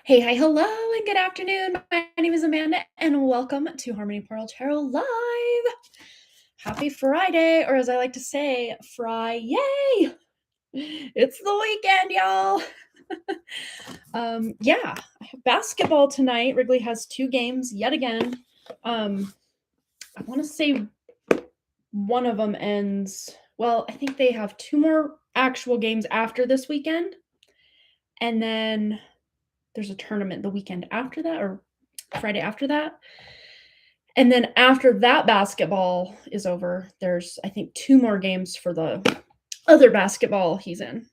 Hey, hi, hello, and good afternoon. My name is Amanda, and welcome to Harmony Portal Tarot Live. Happy Friday, or as I like to say, Fry-yay! It's the weekend, y'all. Yeah, I have basketball tonight. Wrigley has 2 games yet again. I want to say one of them ends. Well, I think they have 2 more actual games after this weekend, and then there's a tournament the weekend after that, or Friday after that. And then after that basketball is over, there's, I think, 2 more games for the other basketball he's in.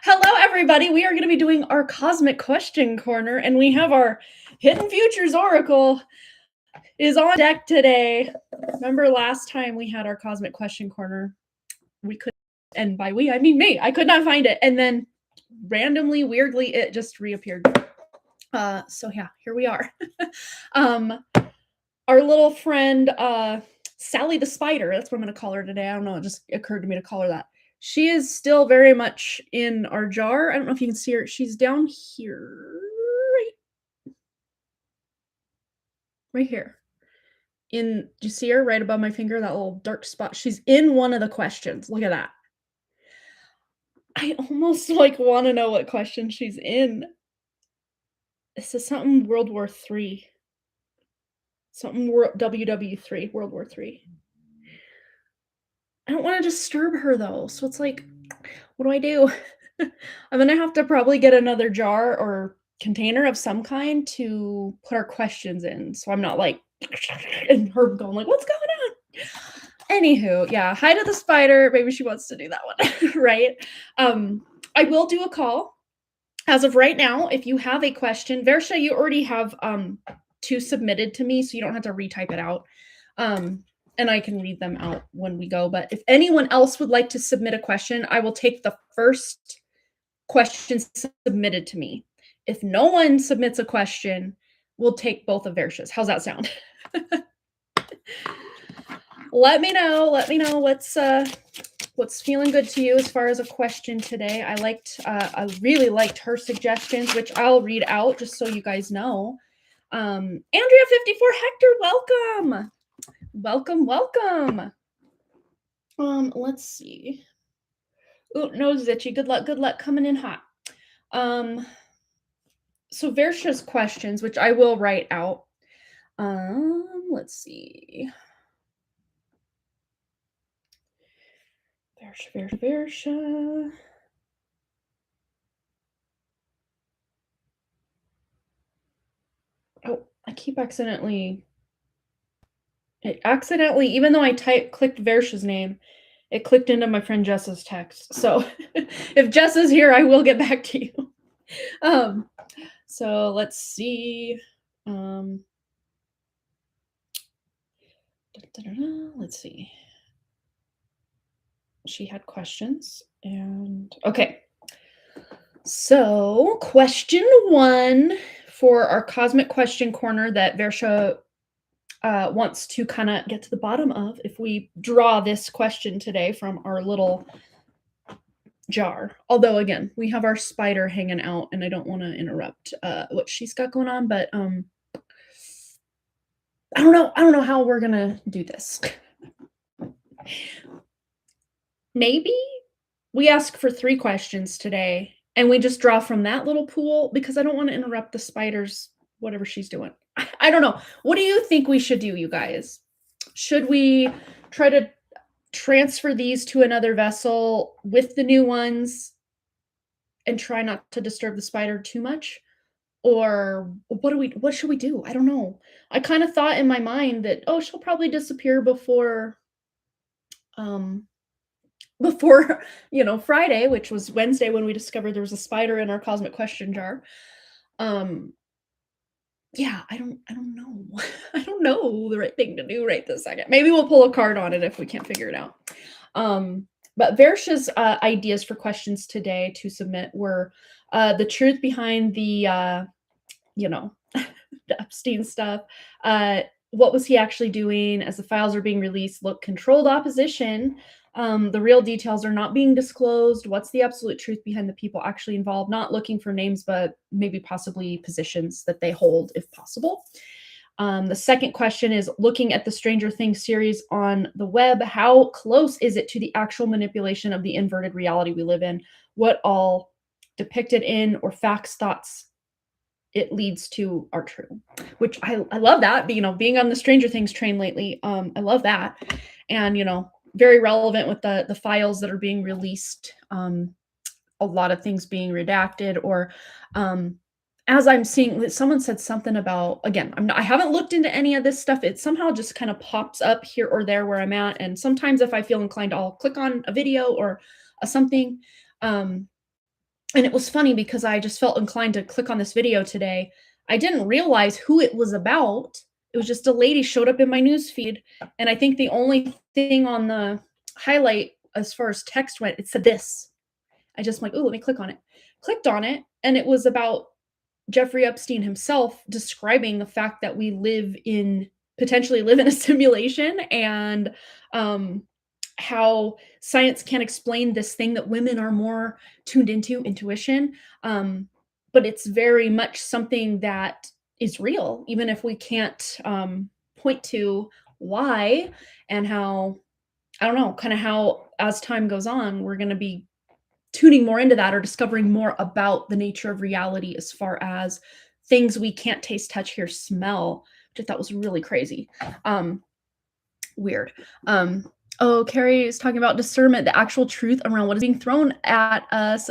Hello, everybody. We are going to be doing our Cosmic Question Corner, and we have our Hidden Futures Oracle is on deck today. Remember last time we had our Cosmic Question Corner? We couldn't, and by we, I mean me. I could not find it. And then randomly, weirdly, it just reappeared. So yeah, here we are. Our little friend, Sally the Spider, that's what I'm going to call her today. I don't know, it just occurred to me to call her that. She is still very much in our jar. I don't know if you can see her. She's down here, right here. Do you see her right above my finger, that little dark spot? She's in one of the questions. Look at that. I almost want to know what question she's in. This is something World War III. Something WW3, World War III. I don't want to disturb her though, so it's like, what do I do? I'm gonna have to probably get another jar or container of some kind to put our questions in, so I'm not like, and her going like, what's going on? Anywho, yeah, hi to the spider. Maybe she wants to do that one, right? I will do a call. As of right now, if you have a question, Versha, you already have 2 submitted to me, so you don't have to retype it out. And I can read them out when we go. But if anyone else would like to submit a question, I will take the first question submitted to me. If no one submits a question, we'll take both of Versha's. How's that sound? Let me know what's feeling good to you as far as a question today. I really liked her suggestions, which I'll read out just so you guys know. Andrea 54 Hector, welcome. Let's see. Oh, nose itchy. Good luck coming in hot. So Versha's questions, which I will write out. Let's see. Versha. Oh, I keep accidentally, even though I clicked Versha's name, it clicked into my friend Jess's text. So if Jess is here, I will get back to you. So let's see. Let's see. She had questions, and okay. So question 1 for our Cosmic Question Corner that Versha wants to kind of get to the bottom of, if we draw this question today from our little jar. Although again, we have our spider hanging out, and I don't want to interrupt what she's got going on, but I don't know how we're gonna do this. Maybe we ask for 3 questions today, and we just draw from that little pool, because I don't want to interrupt the spider's whatever she's doing. I don't know. What do you think we should do, you guys? Should we try to transfer these to another vessel with the new ones and try not to disturb the spider too much? Or what should we do? I don't know. I kind of thought in my mind that, oh, she'll probably disappear before Friday, which was Wednesday when we discovered there was a spider in our Cosmic Question jar. Yeah, I don't know. I don't know the right thing to do right this second. Maybe we'll pull a card on it if we can't figure it out. But Versha's ideas for questions today to submit were the truth behind the the Epstein stuff. What was he actually doing as the files are being released? Look, controlled opposition. The real details are not being disclosed. What's the absolute truth behind the people actually involved? Not looking for names, but maybe possibly positions that they hold, if possible. The second question is looking at the Stranger Things series on the web. How close is it to the actual manipulation of the inverted reality we live in? What all depicted in or facts, thoughts it leads to are true, which I love that. You know, being on the Stranger Things train lately, I love that, and you know, very relevant with the files that are being released. A lot of things being redacted, or as I'm seeing, someone said something about again. I haven't looked into any of this stuff. It somehow just kind of pops up here or there where I'm at, and sometimes if I feel inclined, I'll click on a video or a something. And it was funny because I just felt inclined to click on this video today. I didn't realize who it was about. It was just a lady showed up in my news feed, and I think the only thing on the highlight as far as text went, it said this. I just like, oh, let me click on it. Clicked on it, and it was about Jeffrey Epstein himself describing the fact that we potentially live in a simulation, and how science can't explain this thing that women are more tuned into, intuition. But it's very much something that is real, even if we can't point to why, and how, I don't know, kind of how as time goes on, we're going to be tuning more into that or discovering more about the nature of reality as far as things we can't taste, touch, hear, smell, which I thought was really crazy. Weird. Oh, Carrie is talking about discernment, the actual truth around what is being thrown at us,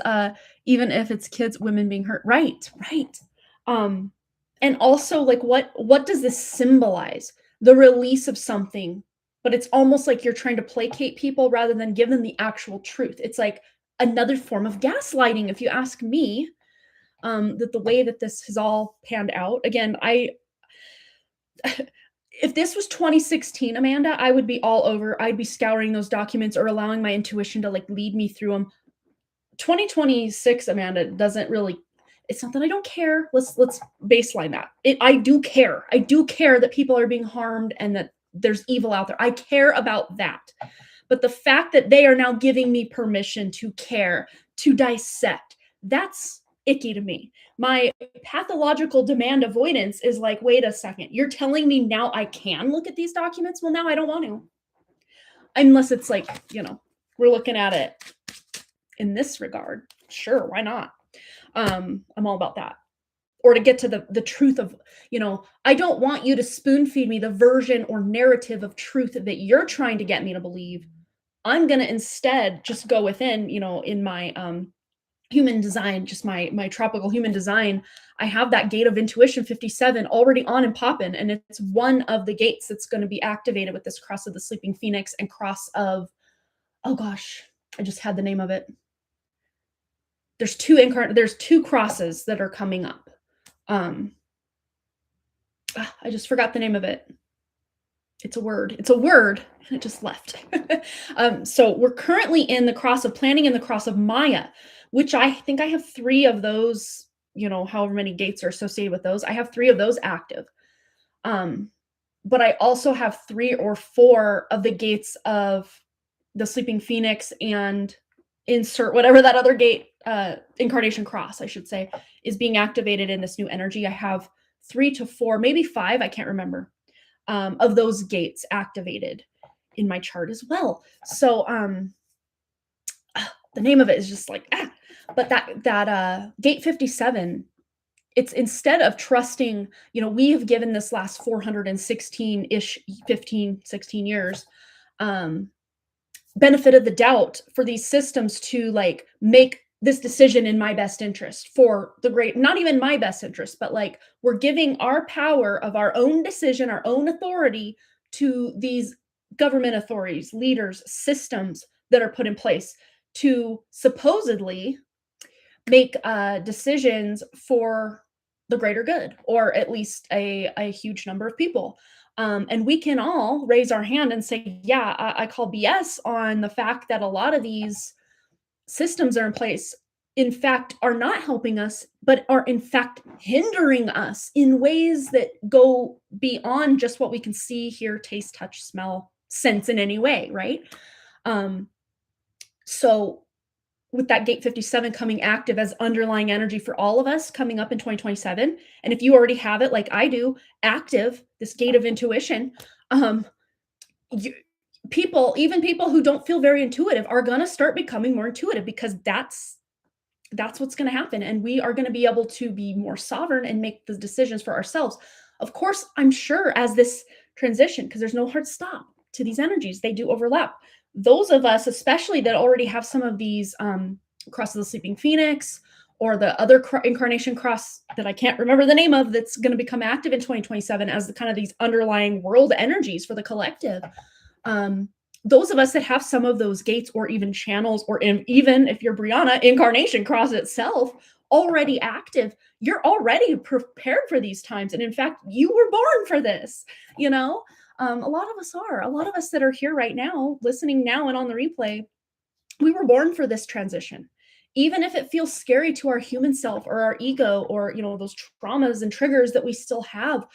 even if it's kids, women being hurt. Right, right. And also, like, what does this symbolize? The release of something, but it's almost like you're trying to placate people rather than give them the actual truth. It's like another form of gaslighting, if you ask me. That the way that this has all panned out. Again, if this was 2016, Amanda, I would be all over. I'd be scouring those documents or allowing my intuition to like lead me through them. 2026, Amanda, doesn't really, it's not that I don't care. Let's baseline that. I do care. I do care that people are being harmed and that there's evil out there. I care about that. But the fact that they are now giving me permission to care, to dissect, that's icky to me. My pathological demand avoidance is like, wait a second, you're telling me now I can look at these documents? Well, now I don't want to. Unless it's like, you know, we're looking at it in this regard. Sure, why not? I'm all about that. Or to get to the truth of, you know, I don't want you to spoon feed me the version or narrative of truth that you're trying to get me to believe. I'm going to instead just go within, you know, in my human design, just my tropical human design, I have that gate of intuition 57 already on and popping, and it's one of the gates that's going to be activated with this cross of the sleeping phoenix and cross of, oh gosh, I just had the name of it. There's two crosses that are coming up. I just forgot the name of it. It's a word. It's a word. And it just left. So we're currently in the cross of planning and the cross of Maya, which I think I have 3 of those, you know, however many gates are associated with those. I have 3 of those active. But I also have 3 or 4 of the gates of the sleeping phoenix, and insert whatever that other gate, incarnation cross, I should say, is being activated in this new energy. I have 3 to 4, maybe 5, I can't remember, of those gates activated in my chart as well. So the name of it is just like, but that gate 57, it's instead of trusting, you know, we have given this last 416-ish, 15, 16 years, benefit of the doubt for these systems to like make this decision in my best interest for the great, not even my best interest, but like we're giving our power of our own decision, our own authority to these government authorities, leaders, systems that are put in place to supposedly make decisions for the greater good, or at least a huge number of people. And we can all raise our hand and say, yeah, I call BS on the fact that a lot of these systems are in place, in fact, are not helping us, but are in fact hindering us in ways that go beyond just what we can see, hear, taste, touch, smell, sense in any way, right? So with that gate 57 coming active as underlying energy for all of us coming up in 2027, and if you already have it like I do, active, this gate of intuition, um, you, people, even people who don't feel very intuitive, are going to start becoming more intuitive because that's what's going to happen, and we are going to be able to be more sovereign and make the decisions for ourselves. Of course, I'm sure as this transition, because there's no hard stop to these energies, they do overlap. Those of us especially that already have some of these cross of the sleeping phoenix, or the other incarnation cross that I can't remember the name of, that's going to become active in 2027 as the kind of these underlying world energies for the collective. um, those of us that have some of those gates, or even channels, or even if you're Brianna, incarnation cross itself already active, you're already prepared for these times. And in fact, you were born for this, you know? A lot of us are. A lot of us that are here right now, listening now and on the replay, we were born for this transition. Even if it feels scary to our human self or our ego, or those traumas and triggers that we still have,